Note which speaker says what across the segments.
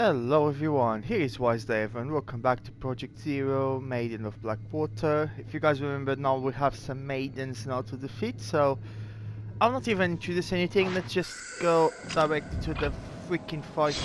Speaker 1: Hello everyone, here is Wise Dave and welcome back to Project Zero, Maiden of Blackwater. If you guys remember, now we have some maidens now to defeat, so I'll not even introduce anything, let's just go directly to the freaking fight.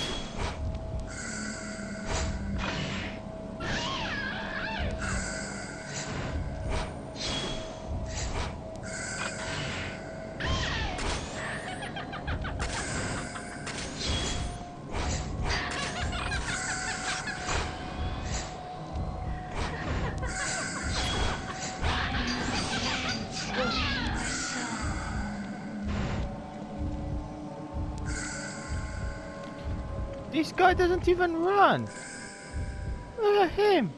Speaker 1: This guy doesn't even run! Look at him!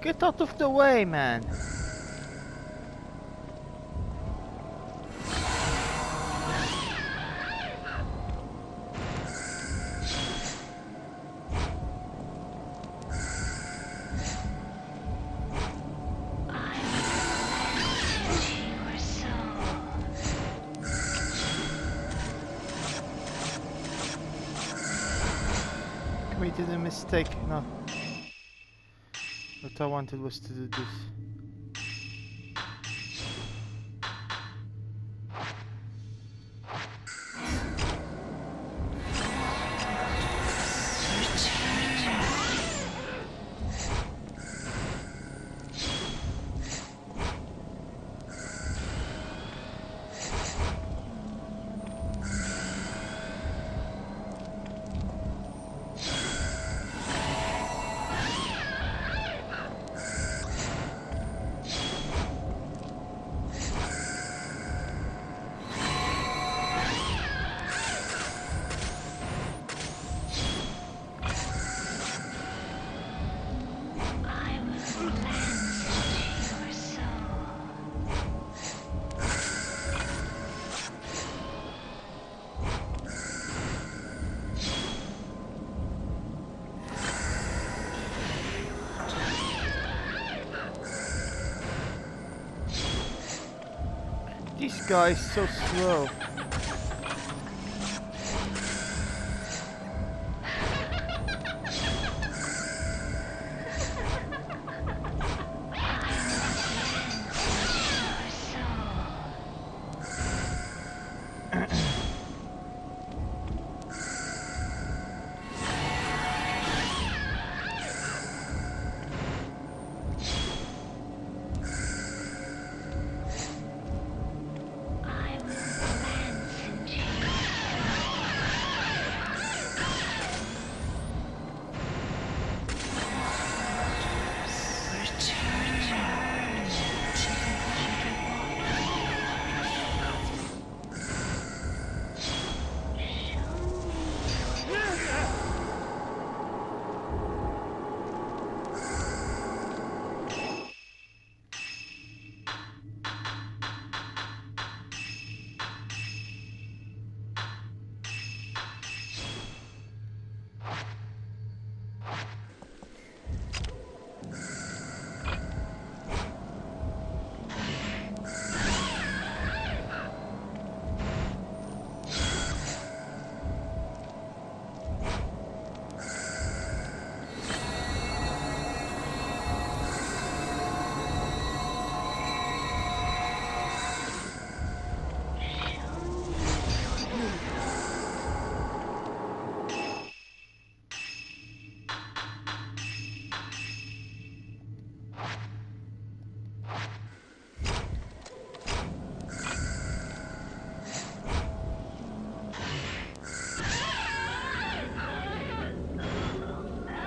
Speaker 1: Get out of the way, man! Committed a mistake, no. What I wanted was to do this. This guy is so slow.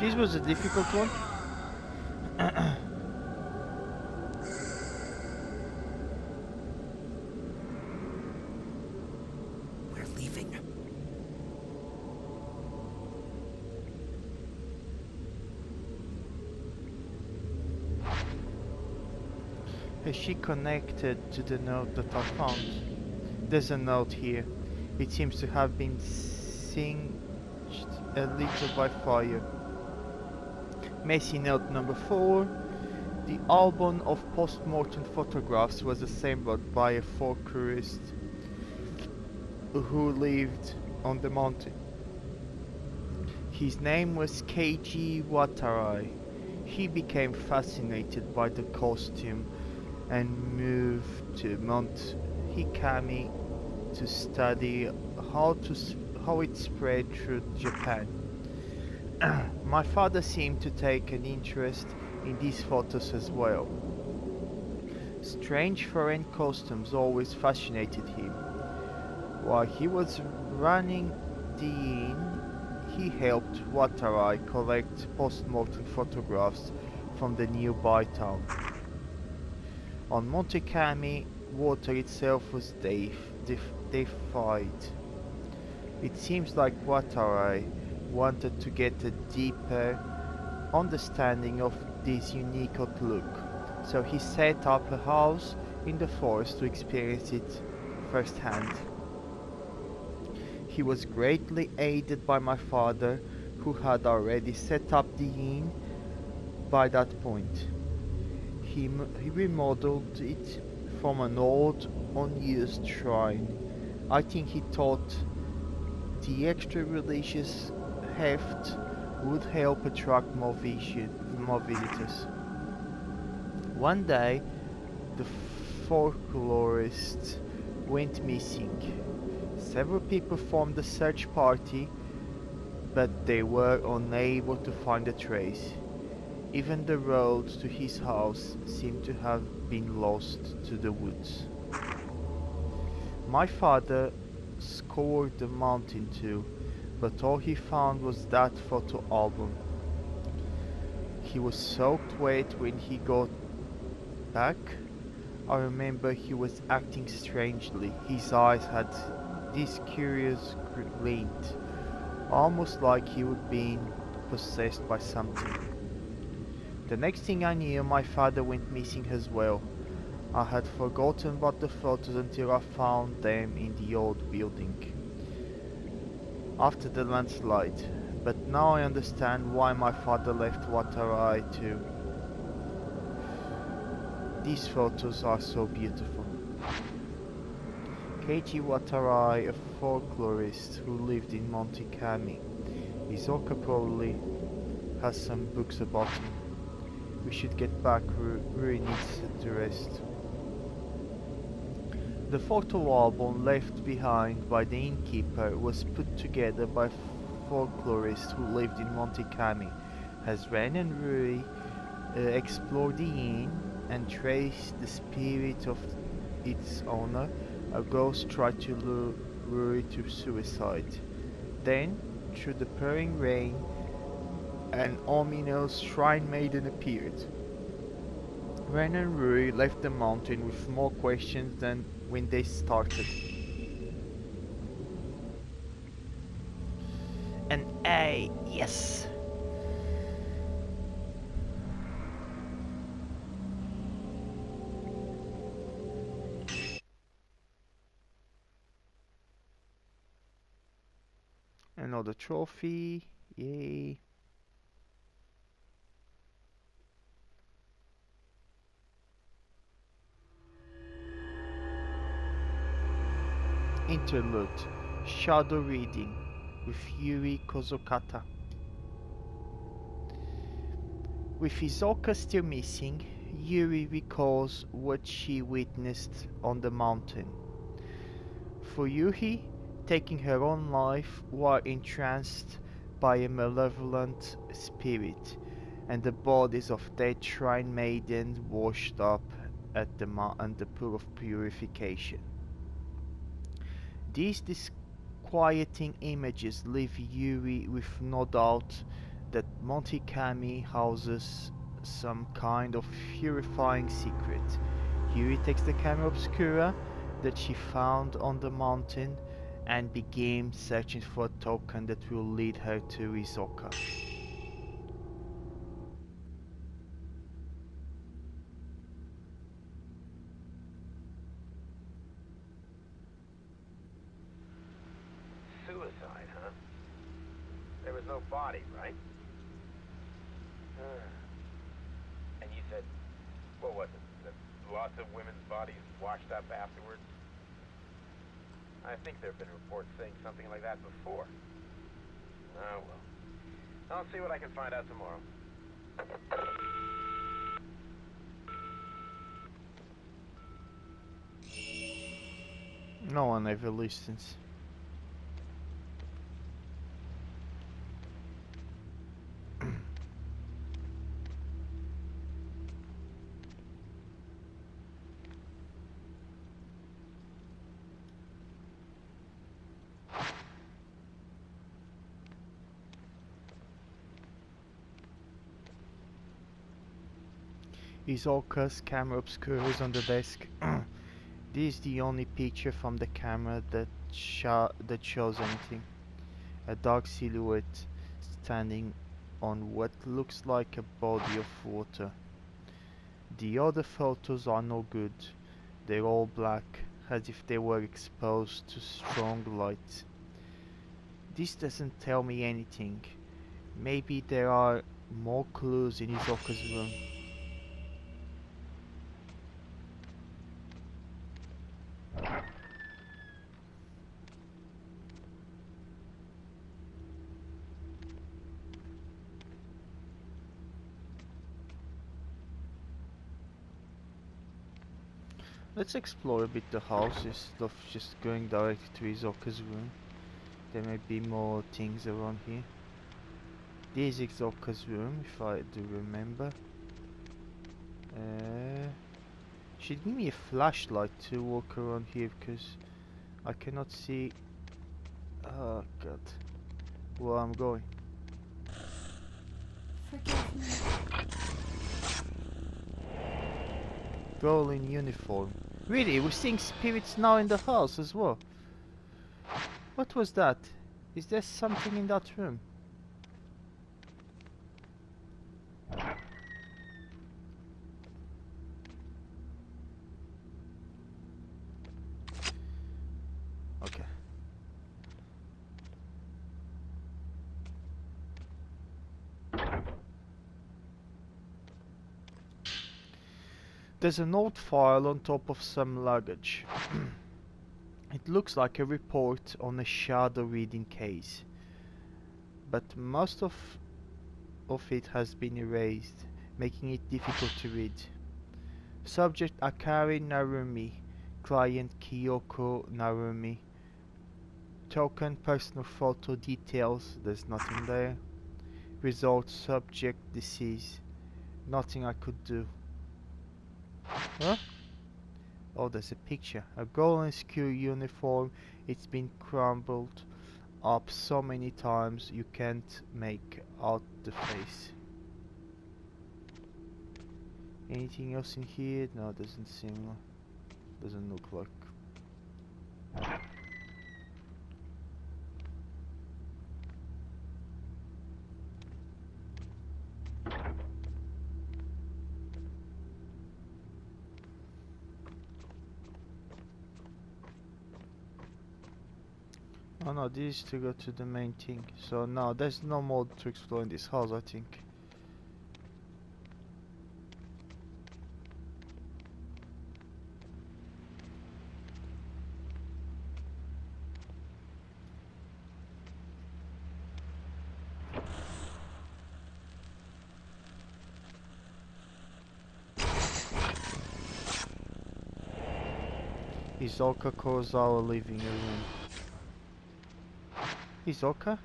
Speaker 1: This was a difficult one.
Speaker 2: We're leaving.
Speaker 1: Is she connected to the note that I found? There's a note here. It seems to have been singed a little by fire. Messy note number 4. The album of post-mortem photographs was assembled by a folklorist who lived on the mountain. His name was Keiji Watarai. He became fascinated by the costume and moved to Mount Hikami to study how it spread through Japan. My father seemed to take an interest in these photos as well. Strange foreign costumes always fascinated him. While he was running the inn, he helped Watarai collect post-mortem photographs from the nearby town. On Monte Kami, water itself was defied. It seems like Watarai wanted to get a deeper understanding of this unique outlook, so he set up a house in the forest to experience it firsthand. He was greatly aided by my father, who had already set up the inn by that point. He remodeled it from an old, unused shrine. I think he thought the extra religious heft would help attract more visitors. One day, the folklorist went missing. Several people formed a search party, but they were unable to find a trace. Even the road to his house seemed to have been lost to the woods. My father scoured the mountain too, but all he found was that photo album. He was soaked wet when he got back. I remember he was acting strangely. His eyes had this curious glint, almost like he would been possessed by something. The next thing I knew, my father went missing as well. I had forgotten about the photos until I found them in the old building after the landslide, but now I understand why my father left Watarai too. These photos are so beautiful. Keiji Watarai, a folklorist who lived in Monte Kami. Hisoka probably has some books about him. We should get back, Rui needs to rest. The photo album left behind by the innkeeper was put together by folklorists who lived in Monte Kami. As Ren and Rui explored the inn and traced the spirit of its owner, a ghost tried to lure Rui to suicide. Then, through the pouring rain, an ominous shrine maiden appeared. Ren and Rui left the mountain with more questions than when they started. An A, yes! Another trophy, yay! Interlude, Shadow Reading with Yuri Kozokata. With Hisoka still missing, Yuri recalls what she witnessed on the mountain. For Yuhi, taking her own life while entranced by a malevolent spirit, and the bodies of dead shrine maidens washed up at the pool of purification. These disquieting images leave Yuri with no doubt that Monte Kami houses some kind of purifying secret. Yuri takes the camera obscura that she found on the mountain and begins searching for a token that will lead her to Hisoka.
Speaker 3: there's no body, right? And you said, what was it? That lots of women's bodies washed up afterwards? I think there have been reports saying something like that before. Oh, well. I'll see what I can find out tomorrow.
Speaker 1: No one ever listens. Hisoka's camera obscures on the desk. This is the only picture from the camera that shows anything. A dark silhouette standing on what looks like a body of water. The other photos are no good. They're all black, as if they were exposed to strong light. This doesn't tell me anything. Maybe there are more clues in Hisoka's room. Let's explore a bit the house instead of just going directly to Hisoka's room. There may be more things around here. This is Hisoka's room, if I do remember. Should give me a flashlight to walk around here because I cannot see. Oh god, where I'm going.
Speaker 4: Forgive me.
Speaker 1: Girl in uniform. Really, we're seeing spirits now in the house as well. What was that? Is there something in that room? Okay. There's an old file on top of some luggage. It looks like a report on a shadow reading case, but most of it has been erased, making it difficult to read. Subject Akari Narumi, client Kyoko Narumi. Token personal photo details, there's nothing there. Result subject disease, nothing I could do. Huh? Oh, there's a picture. A girl in school uniform. It's been crumbled up so many times you can't make out the face. Anything else in here? No, doesn't seem like. Doesn't look like. Oh no, this is to go to the main thing. So no, there's no more to explore in this house, I think. Hisoka Kurosawa living room. Hisoka?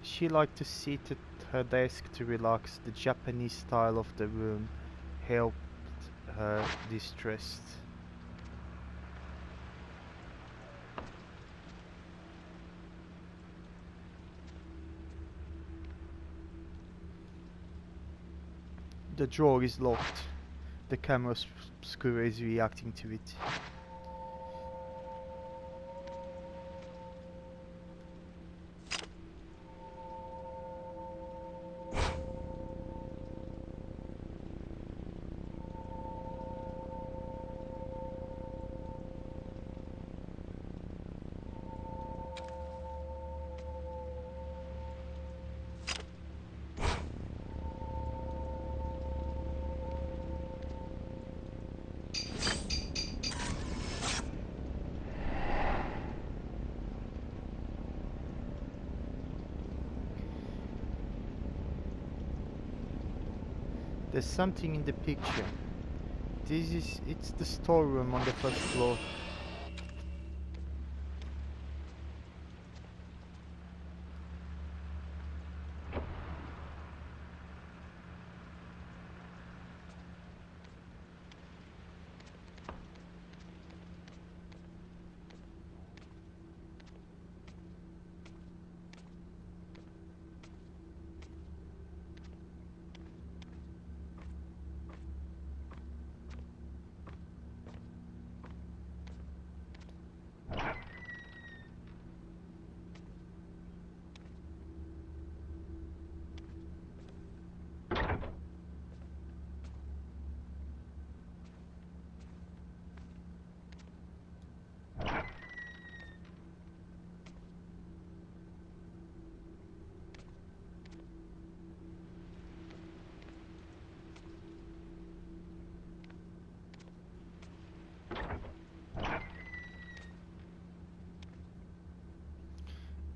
Speaker 1: She liked to sit at her desk to relax. The Japanese style of the room helped her distressed. The drawer is locked. The camera obscura is reacting to it. There's something in the picture. It's the storeroom on the first floor.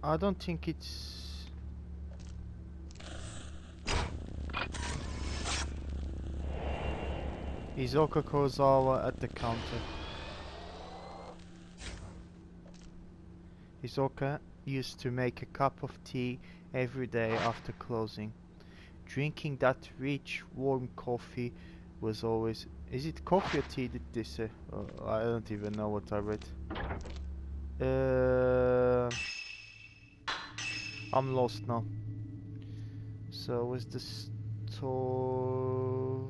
Speaker 1: I don't think it's... Hisoka Kozawa at the counter. Hisoka used to make a cup of tea every day after closing. Drinking that rich, warm coffee was always... Is it coffee or tea, did they say? Oh, I don't even know what I read. I'm lost now. So, where's the store?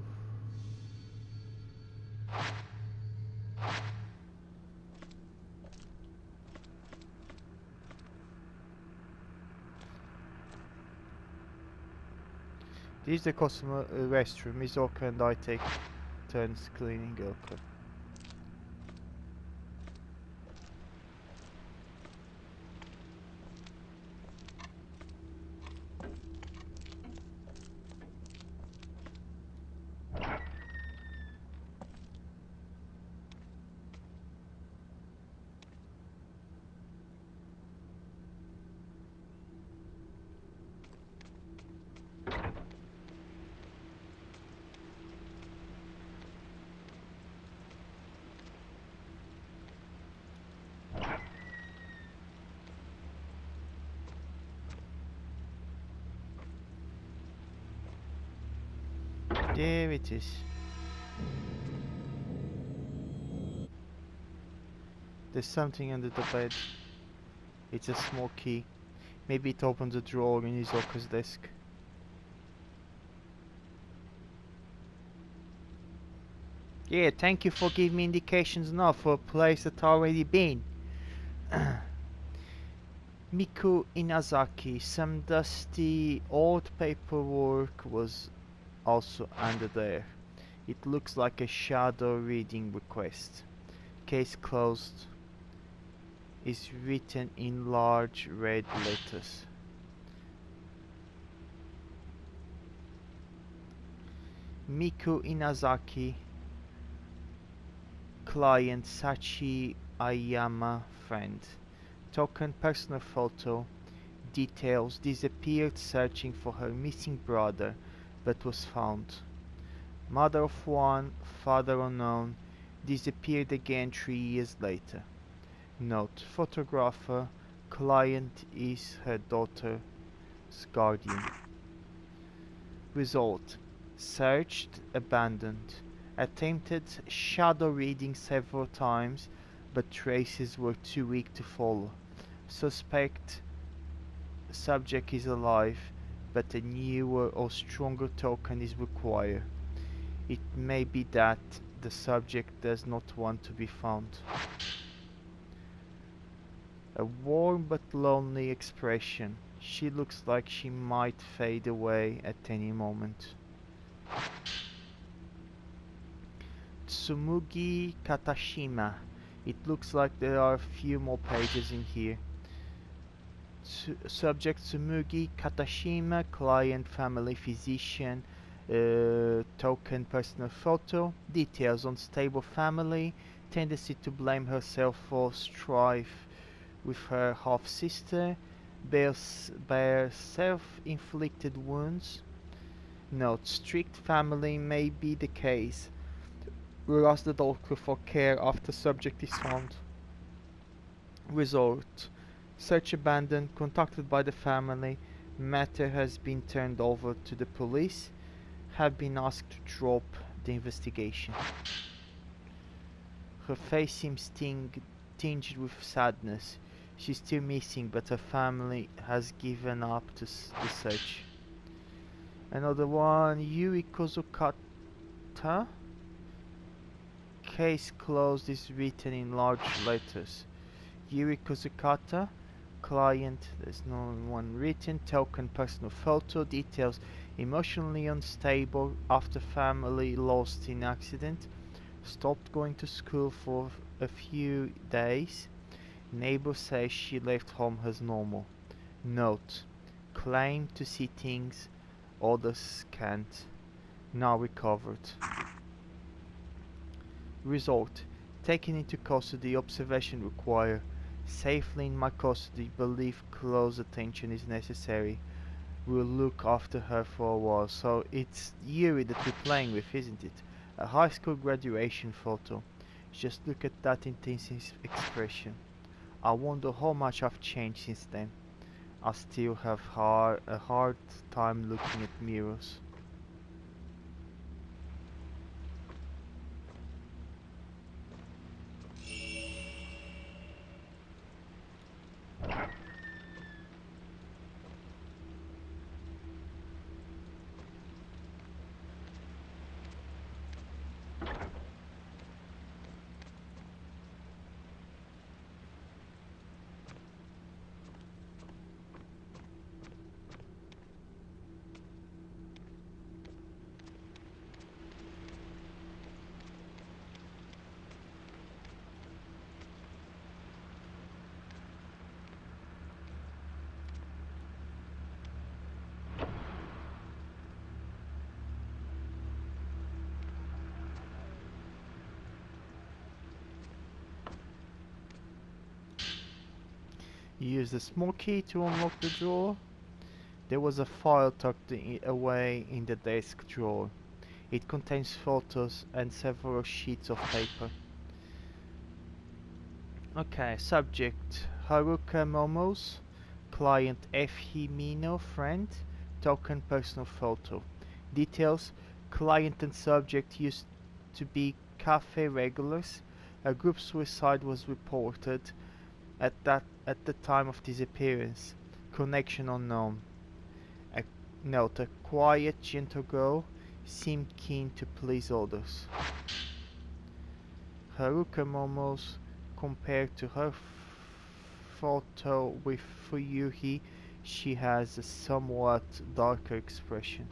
Speaker 1: This is the customer restroom. Hisoka and I take turns cleaning. Okay. There it is. There's something under the bed. It's a small key. Maybe it opens a drawer in Hisoka's desk. Yeah, thank you for giving me indications now for a place that I already been. Miku Inazaki. Some dusty old paperwork was also under there. It looks like a shadow reading request. Case closed is written in large red letters. Miku Inazaki, client Sachi Ayama, friend. Token personal photo. Details: disappeared searching for her missing brother, but was found. Mother of one, father unknown, disappeared again 3 years later. Note: photographer, client is her daughter's guardian. Result: searched, abandoned. Attempted shadow reading several times, but traces were too weak to follow. Suspect subject is alive, but a newer or stronger token is required. It may be that the subject does not want to be found. A warm but lonely expression. She looks like she might fade away at any moment. Tsumugi Katashima. It looks like there are a few more pages in here. Subject Tsumugi Katashima, client family physician, token personal photo, details: unstable family, tendency to blame herself for strife with her half-sister, bears self-inflicted wounds, Note: strict family may be the case. Will ask the doctor for care after subject is found. Result: search abandoned, contacted by the family. Matter has been turned over to the police. Have been asked to drop the investigation. Her face seems tinged with sadness. She's still missing, but her family has given up to the search. Another one, Yuri Kozukata. Case closed is written in large letters. Yuri Kozukata, client, there's no one written, token personal photo, details emotionally unstable after family lost in accident, stopped going to school for a few days, neighbor says she left home as normal. Note: claim to see things others can't, now recovered. Result: taken into custody, observation required. Safely in my custody, believe close attention is necessary. We'll look after her for a while. So it's Yuri that we're playing with, isn't it? A high school graduation photo. Just look at that intense expression. I wonder how much I've changed since then. I still have a hard time looking at mirrors. Use the small key to unlock the drawer. There was a file tucked away in the desk drawer. It contains photos and several sheets of paper. Okay, subject Haruka Momos, client F. Himino, friend, token personal photo. Details: client and subject used to be cafe regulars. A group suicide was reported at the time of disappearance. Connection unknown. A note: a quiet, gentle girl, seemed keen to please others. Haruka Momos, compared to her photo with Fuyuhi, she has a somewhat darker expression.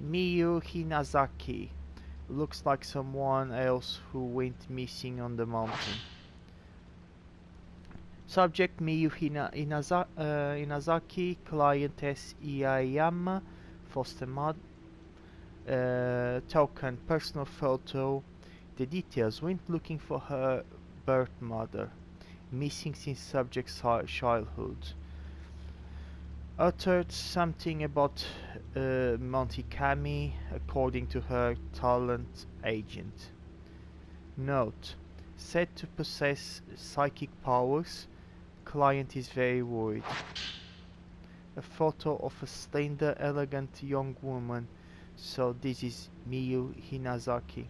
Speaker 1: Miyu Hinazaki, looks like someone else who went missing on the mountain. Subject Miyu Inazaki, client S. Iyayama, foster mother. Token personal photo. The details: went looking for her birth mother, missing since subject's childhood. Uttered something about Monte Kami, according to her talent agent. Note: said to possess psychic powers. Client is very worried. A photo of a slender, elegant young woman. So this is Miyu Hinazaki.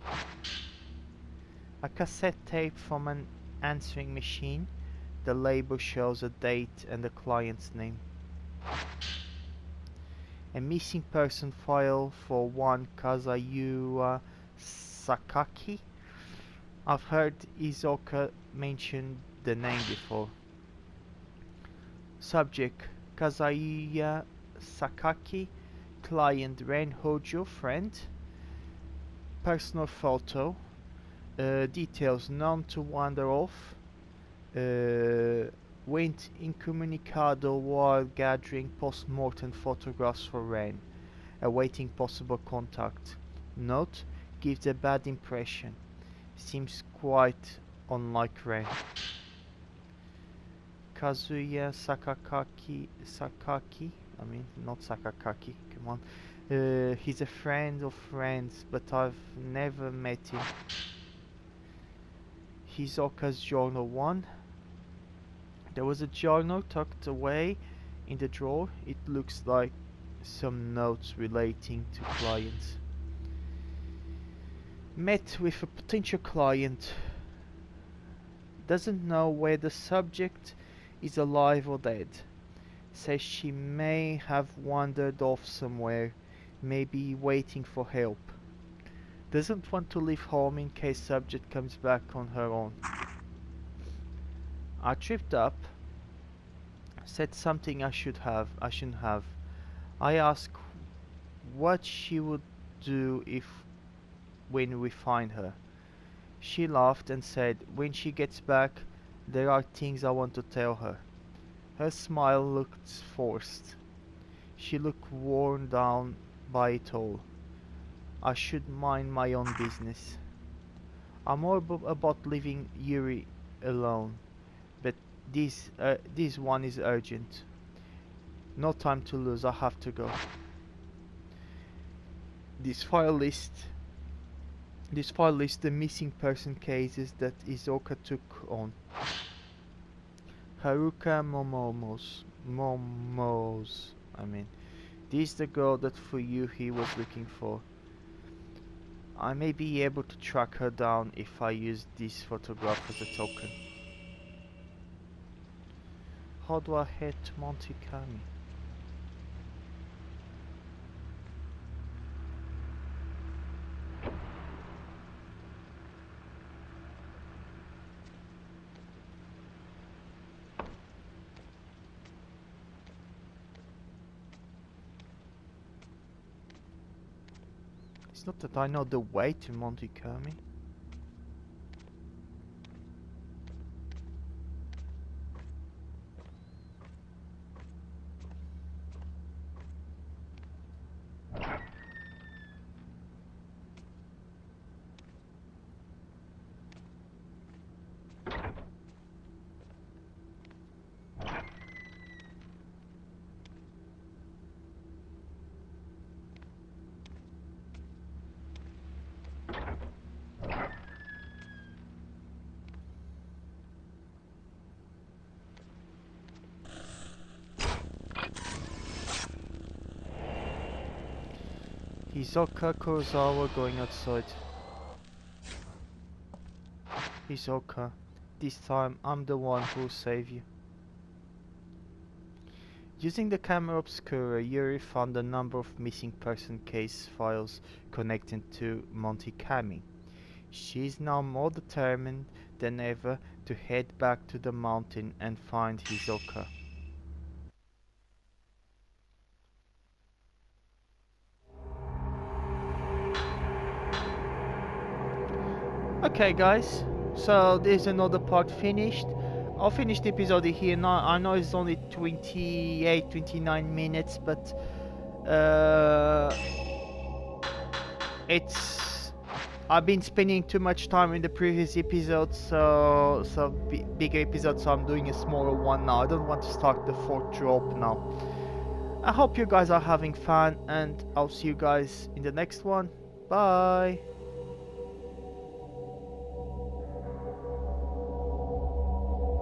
Speaker 1: A cassette tape from an answering machine. The label shows a date and the client's name. A missing person file for one Kazuyuwa Sakaki. I've heard Hisoka mention the name before. Subject Kazuya Sakaki, client Ren Hojo, friend. Personal photo. Details: known to wander off. Went incommunicado while gathering post-mortem photographs for Ren, awaiting possible contact. Note: gives a bad impression. Seems quite unlike Ren. Kazuya Sakaki, I mean, not Sakakaki, come on. He's a friend of friends, but I've never met him. Hisoka's journal 1. There was a journal tucked away in the drawer. It looks like some notes relating to clients. Met with a potential client. Doesn't know whether subject is alive or dead. Says she may have wandered off somewhere, maybe waiting for help. Doesn't want to leave home in case subject comes back on her own. I tripped up, said something I shouldn't have. I asked what she would do when we find her. She laughed and said when she gets back there are things I want to tell her. Her smile looked forced. She looked worn down by it all. I should mind my own business. I'm more about leaving Yuri alone, but this one is urgent. No time to lose, I have to go. This file lists the missing person cases that Hisoka took on. Haruka Momos. I mean, this is the girl that for you he was looking for. I may be able to track her down if I use this photograph as a token. How do I head to Monte Kami? It's not that I know the way to Monte Kami. Hisoka Kurosawa going outside. Hisoka, this time I'm the one who'll save you. Using the camera obscura, Yuri found a number of missing person case files connected to Monte Kami. She is now more determined than ever to head back to the mountain and find Hisoka. Okay guys, so there's another part finished. I'll finish the episode here now. I know it's only 29 minutes, but I've been spending too much time in the previous episode, so bigger episode, so I'm doing a smaller one now. I don't want to start the fourth drop now. I hope you guys are having fun, and I'll see you guys in the next one. Bye.